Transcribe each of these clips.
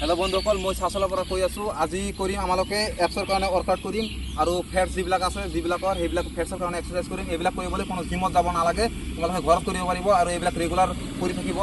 Hello' বন্ধুসকল, মই চাচলৰ পৰা কৈ আছোঁ। আজি কৰিম আমালোকে এপছৰ কাৰণে ৱৰ্কআউট কৰিম আৰু ফেটছ যিবিলাক আছে সেইবিলাক ফেটছৰ কাৰণে এক্সাৰচাইজ কৰিম। এইবিলাক কৰিবলৈ কোনো জিমত যাব নালাগে, তোমালোকে ঘৰত কৰিব পাৰিব আৰু এইবিলাক ৰেগুলাৰ কৰি থাকিব,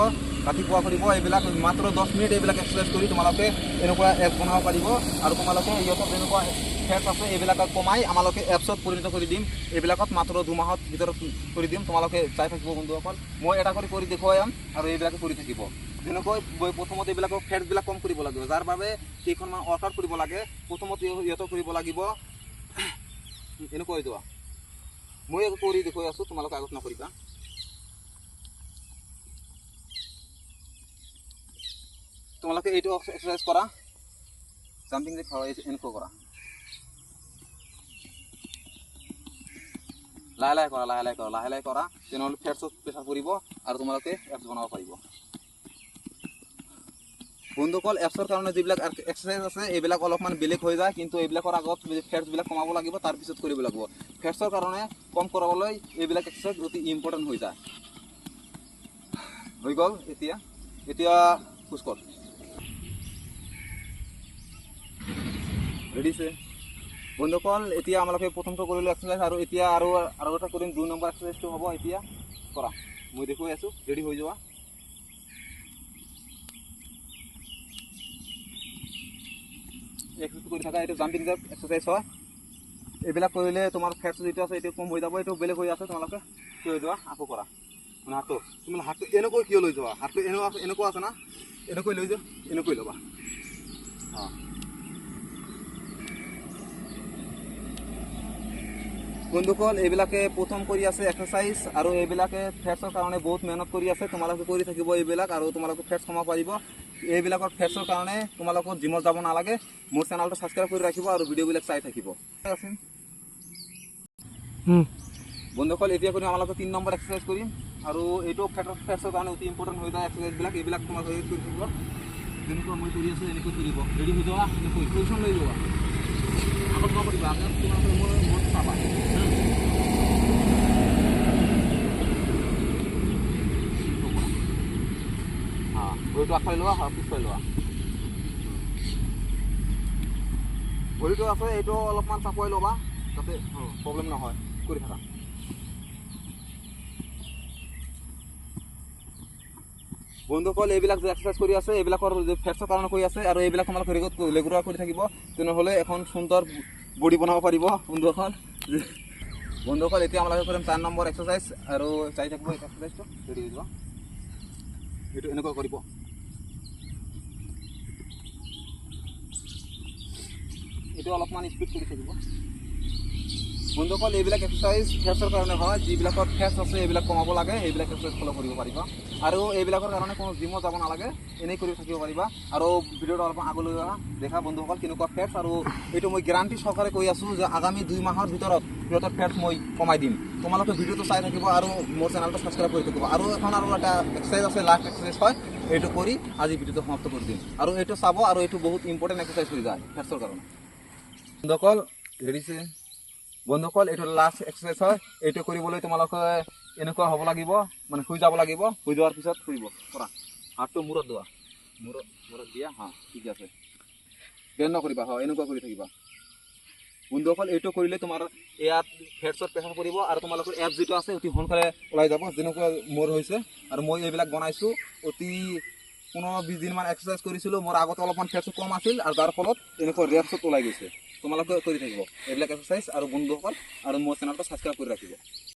ৰাতিপুৱা কৰিব। এইবিলাক মাত্ৰ 10 মিনিট এইবিলাক এক্সাৰচাইজ কৰি তোমালোকে এনেকুৱা এপছ বনাব পাৰিব আৰু তোমালোকে ইহঁতৰ যেনেকুৱা ফেটছ আছে এইবিলাকক কমাই আমালোকে এপছত পৰিণত কৰি দিম। এইবিলাকত মাত্ৰ 2 মাহৰ ভিতৰত কৰি দিম। তোমালোকে চাই থাকিব বন্ধুসকল, মই এটা কৰি দেখুৱাই যাম আৰু এইবিলাকে কৰি থাকিব। যেনেকৈ প্ৰথমতে এইবিলাকক ফেটছবিলাক কম কৰিব লাগিব, যাৰ বাবে কেইখনমান ৱৰ্কআউট কৰিব লাগে। প্ৰথমতে ইহঁতক কৰিব লাগিব এনেকৈ যোৱা। মই কৰি দেখুৱাই আছোঁ, তোমালোকে আগত নকৰিবা। তোমালোকে এইটো এক্সাৰচাইজ কৰা, জাম্পিং যে খাওয়া এনেকৈ কৰা, লাহে লাহে কৰা, তেনেহ'লে ফেটছত প্ৰেছাৰ পৰিব আৰু তোমালোকে এপছ বনাব পাৰিব। বন্ধুসকল, এপছৰ কাৰণে যিবিলাক এক্সাৰচাইজ আছে এইবিলাক অলপমান বেলেগ হৈ যায়, কিন্তু এইবিলাকৰ আগত ফেটছবিলাক কমাব লাগিব, তাৰপিছত কৰিব লাগিব। ফেটছৰ কাৰণে কম কৰাবলৈ এইবিলাক এক্সাৰচাইজ অতি ইম্পৰ্টেণ্ট হৈ যায়। হৈ গ'ল, এতিয়া খোজকঢ়, ৰেডিছে বন্ধুসকল। এতিয়া আমালোকে প্ৰথমটো কৰিলোঁ এক্সাৰচাইজ আৰু এতিয়া আৰু এটা কৰিম। 2 নম্বৰ এক্সাৰচাইজটো হ'ব এতিয়া কৰা, মই দেখুৱাই আছোঁ, ৰেডি হৈ যোৱা। এক্সাৰচাইজ কৰি থাকা, এইটো জাম্পিং জাপ এক্সাৰচাইজ হয়। এইবিলাক কৰিলে তোমাৰ ফেটছ যিটো আছে এইটো কম হৈ যাব। এইটো বেলেগ হৈ আছে, তোমালোকে কি হৈ যোৱা, আকৌ কৰা। মানে হাতটো এনেকৈ কিয় লৈ যোৱা, হাতটো এনেকুৱা আছে না, এনেকৈ লৈ যোৱা, এনেকৈ ল'বা। অঁ, বন্ধুসকল, এইবিলাকে প্ৰথম কৰি আছে এক্সাৰচাইজ আৰু এইবিলাকে ফেটছৰ কাৰণে বহুত মেহনত কৰি আছে। তোমালোকে কৰি থাকিব এইবিলাক আৰু তোমালোকে ফেটছ কমাব পাৰিব। এইবিলাকৰ ফেটছৰ কাৰণে তোমালোকৰ জিমত যাব নালাগে। মোৰ চেনেলটো ছাবস্ক্ৰাইব কৰি ৰাখিব আৰু ভিডিঅ'বিলাক চাই থাকিব। বন্ধুসকল, এতিয়া কৰিম আমালোকে 3 নম্বৰ এক্সাৰচাইজ কৰিম আৰু এইটো ফেটছৰ কাৰণে অতি ইম্পৰ্টেণ্ট হৈ যায় এক্সাৰচাইজবিলাক। এইবিলাক তোমালোকে কৰি থাকিব, যেনেকুৱা মই কৰি আছোঁ এনেকৈ কৰিব। ৰেডি হৈ যোৱা, এনেকৈ পজিশ্যন লৈ যোৱা, আগত নকৰিবা, আগত তোমালোকে মোৰ চাবা। ভৰিটো আগফালে লোৱা, পিছফালে লোৱা। ভৰিটো আছে এইটো অলপমান চাপুৱাই ল'বা, যাতে প্ৰব্লেম নহয়। কৰি থাকা। বন্ধুসকল, এইবিলাক যে এক্সাৰচাইজ কৰি আছে এইবিলাকৰ ফেটছৰ কাৰণে কৰি আছে আৰু এইবিলাক তোমালোকে ৰেগুলাৰ কৰি থাকিব, তেনেহ'লে এখন সুন্দৰ বডি বনাব পাৰিব। বন্ধুসকল, এতিয়া আমালোকে কৰিম 4 নম্বৰ এক্সাৰচাইজ আৰু চাই থাকিব। এই এক্সাৰচাইজটো ৰেডি হৈ যোৱা, এইটো এনেকুৱা কৰিব। এইটো অলপমান স্পীড কৰি থাকিব। বন্ধুসকল, এইবিলাক এক্সাৰচাইজ ফেটছৰ কাৰণে হয়। যিবিলাকৰ ফেটছ আছে এইবিলাক কমাব লাগে, এইবিলাক এক্সাৰচাইজ ফ'ল' কৰিব পাৰিবা। আৰু এইবিলাকৰ কাৰণে কোনো জিমত যাব নালাগে, এনেই কৰি থাকিব পাৰিবা। আৰু ভিডিঅ'টো অলপমান আগলৈ দেখা বন্ধুসকল, কেনেকুৱা ফেটছ। আৰু এইটো মই গেৰাণ্টি সহকাৰে কৈ আছোঁ যে আগামী 2 মাহৰ ভিতৰত সিহঁতৰ ফেটছ মই কমাই দিম। তোমালোকে ভিডিঅ'টো চাই থাকিব আৰু মোৰ চেনেলটো ছাবস্ক্ৰাইব কৰি থাকিব। আৰু এটা এক্সাৰচাইজ আছে, লাষ্ট এক্সাৰচাইজ হয়। এইটো কৰি আজি ভিডিঅ'টো সমাপ্ত কৰি দিম। আৰু এইটো চাব, আৰু এইটো বহুত ইম্পৰ্টেণ্ট এক্সাৰচাইজ হৈ যায় ফেটছৰ কাৰণে। বন্ধুসকল, ৰেডিছে বন্ধুসকল, এইটো লাষ্ট এক্সাৰচাইজ হয়। এইটো কৰিবলৈ তোমালোকে এনেকুৱা হ'ব লাগিব, মানে শুই যাব লাগিব। শুই যোৱাৰ পিছত ফুৰিব কৰা, হাতটো মূৰত লোৱা, মূৰত দিয়া। ঠিক আছে, বেণ্ড নকৰিবা, এনেকুৱা কৰি থাকিবা। বন্ধুসকল, এইটো কৰিলে তোমাৰ ইয়াত ফেটছৰ প্ৰেছাৰ পৰিব আৰু তোমালোকৰ এপছ যিটো আছে অতি সোনকালে ওলাই যাব, যেনেকুৱা মোৰ হৈছে। আৰু মই এইবিলাক বনাইছোঁ, অতি 15-20 দিনমান এক্সাৰচাইজ কৰিছিলোঁ। মোৰ আগতে অলপমান ফেটছ কম আছিল আৰু তাৰ ফলত এনেকুৱা ৰেপছত ওলাই গৈছে। তোমালোকে কৰি থাকিব এইবিলাক এক্সাৰচাইজ। আৰু বন্ধুসকল, আৰু মোৰ চেনেলটো ছাবস্ক্ৰাইব কৰি ৰাখিব।